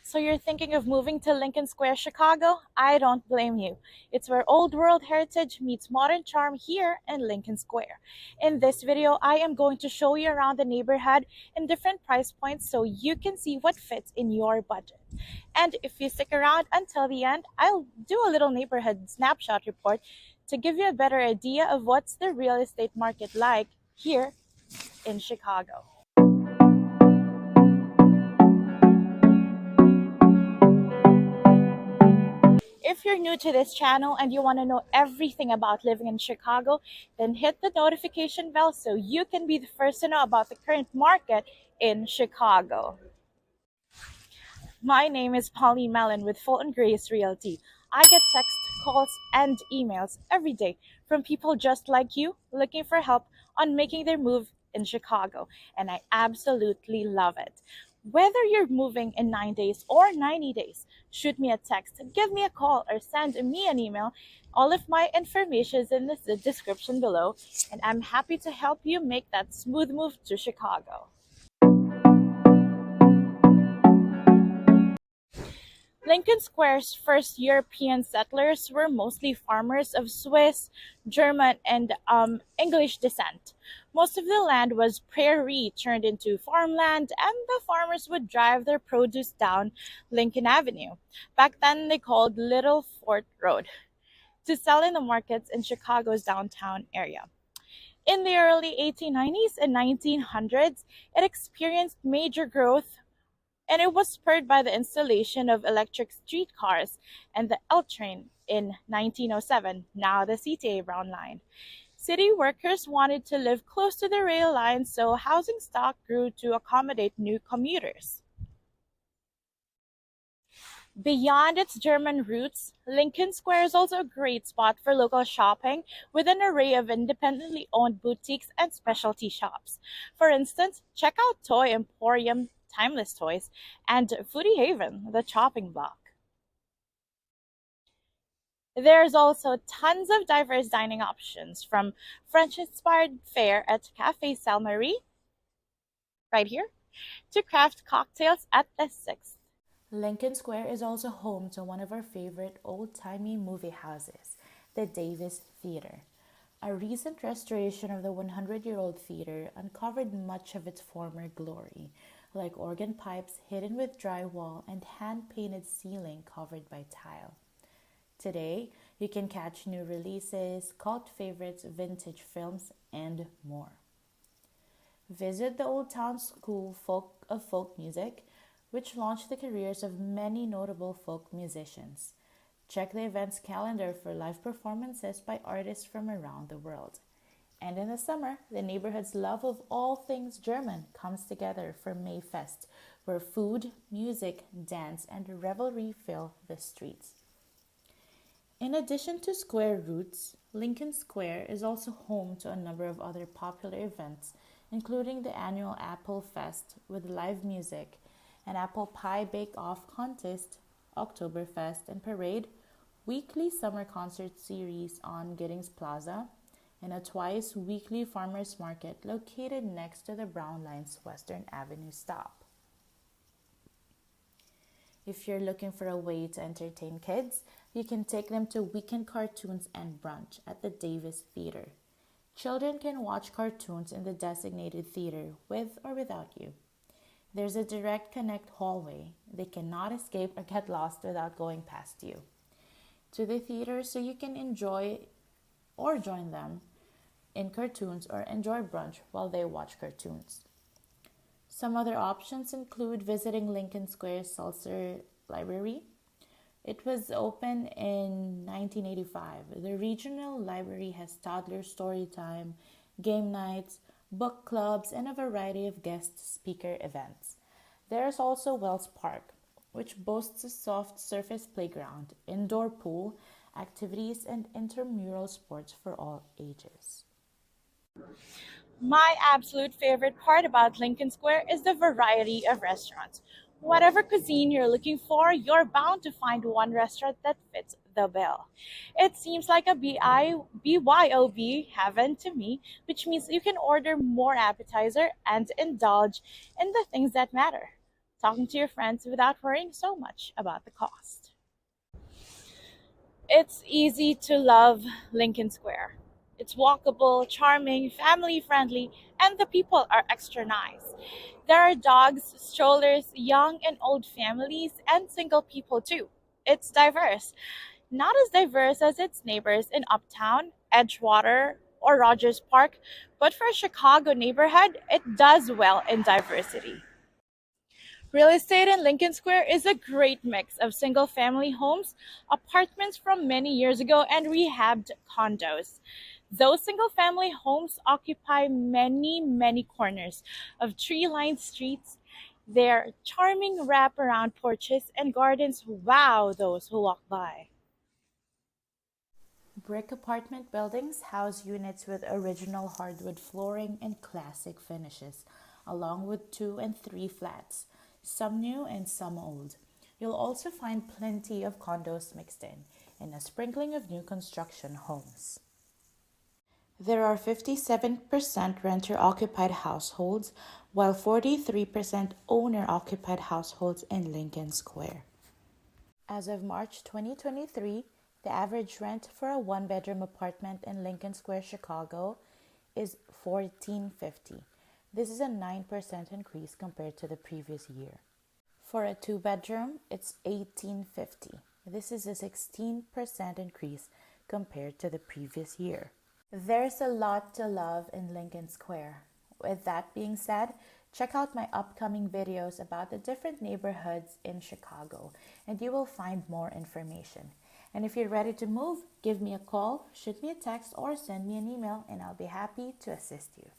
So you're thinking of moving to Lincoln Square, Chicago? I don't blame you. It's where old world heritage meets modern charm here in Lincoln Square. In this video, I am going to show you around the neighborhood in different price points so you can see what fits in your budget. And if you stick around until the end, I'll do a little neighborhood snapshot report to give you a better idea of what's the real estate market like here in Chicago. If you're new to this channel and you want to know everything about living in Chicago, then hit the notification bell so you can be the first to know about the current market in Chicago. My name is Pauline Mellon with Fulton Realty. I get texts, calls, and emails every day from people just like you looking for help on making their move in Chicago, and I absolutely love it. Whether you're moving in 9 days or 90 days, shoot me a text, give me a call, or send me an email. All of my information is in the description below, and I'm happy to help you make that smooth move to Chicago. Lincoln Square's first European settlers were mostly farmers of Swiss, German, and English descent. Most of the land was prairie turned into farmland, and the farmers would drive their produce down Lincoln Avenue, back then they called Little Fort Road, to sell in the markets in Chicago's downtown area. In the early 1890s and 1900s, it experienced major growth, and it was spurred by the installation of electric streetcars and the L train in 1907, now the CTA Brown Line. City workers wanted to live close to the rail line, so housing stock grew to accommodate new commuters. Beyond its German roots, Lincoln Square is also a great spot for local shopping with an array of independently owned boutiques and specialty shops. For instance, check out Toy Emporium, Timeless Toys, and Foodie Haven, the chopping block. There's also tons of diverse dining options, from French-inspired fare at Café Salle Marie, right here, to craft cocktails at the Sixth. Lincoln Square is also home to one of our favorite old-timey movie houses, the Davis Theater. A recent restoration of the 100-year-old theater uncovered much of its former glory, like organ pipes hidden with drywall and hand-painted ceiling covered by tile. Today, you can catch new releases, cult favorites, vintage films, and more. Visit the Old Town School of Folk Music, which launched the careers of many notable folk musicians. Check the events calendar for live performances by artists from around the world. And in the summer, the neighborhood's love of all things German comes together for Mayfest, where food, music, dance, and revelry fill the streets. In addition to square roots, Lincoln Square is also home to a number of other popular events, including the annual Apple Fest with live music, an apple pie bake-off contest, Oktoberfest and parade, weekly summer concert series on Giddings Plaza, and a twice-weekly farmers market located next to the Brown Line's Western Avenue stop. If you're looking for a way to entertain kids, you can take them to weekend cartoons and brunch at the Davis Theater. Children can watch cartoons in the designated theater with or without you. There's a direct connect hallway. They cannot escape or get lost without going past you to the theater, so you can enjoy or join them in cartoons or enjoy brunch while they watch cartoons. Some other options include visiting Lincoln Square's Seltzer Library. It was open in 1985. The regional library has toddler story time, game nights, book clubs, and a variety of guest speaker events. There is also Wells Park, which boasts a soft surface playground, indoor pool, activities, and intramural sports for all ages. My absolute favorite part about Lincoln Square is the variety of restaurants. Whatever cuisine you're looking for, you're bound to find one restaurant that fits the bill. It seems like a BYOB heaven to me, which means you can order more appetizer and indulge in the things that matter. talking to your friends without worrying so much about the cost. It's easy to love Lincoln Square. It's walkable, charming, family friendly, and the people are extra nice. There are dogs, strollers, young and old families, and single people too. It's diverse. Not as diverse as its neighbors in Uptown, Edgewater, or Rogers Park, but for a Chicago neighborhood, it does well in diversity. Real estate in Lincoln Square is a great mix of single family homes, apartments from many years ago, and rehabbed condos. Those single family homes occupy many corners of tree lined streets. Their charming wraparound porches and gardens wow those who walk by. Brick apartment buildings house units with original hardwood flooring and classic finishes, along with two and three flats, some new and some old. You'll also find plenty of condos mixed in, and a sprinkling of new construction homes. There are 57% renter occupied households, while 43% owner occupied households in Lincoln Square. As of March 2023, the average rent for a one-bedroom apartment in Lincoln Square, Chicago is $14.50. This is a 9% increase compared to the previous year. For a two-bedroom, it's $18.50. This is a 16% increase compared to the previous year. There's a lot to love in Lincoln Square. With that being said, check out my upcoming videos about the different neighborhoods in Chicago, and you will find more information. And if you're ready to move, give me a call, shoot me a text, or send me an email, and I'll be happy to assist you.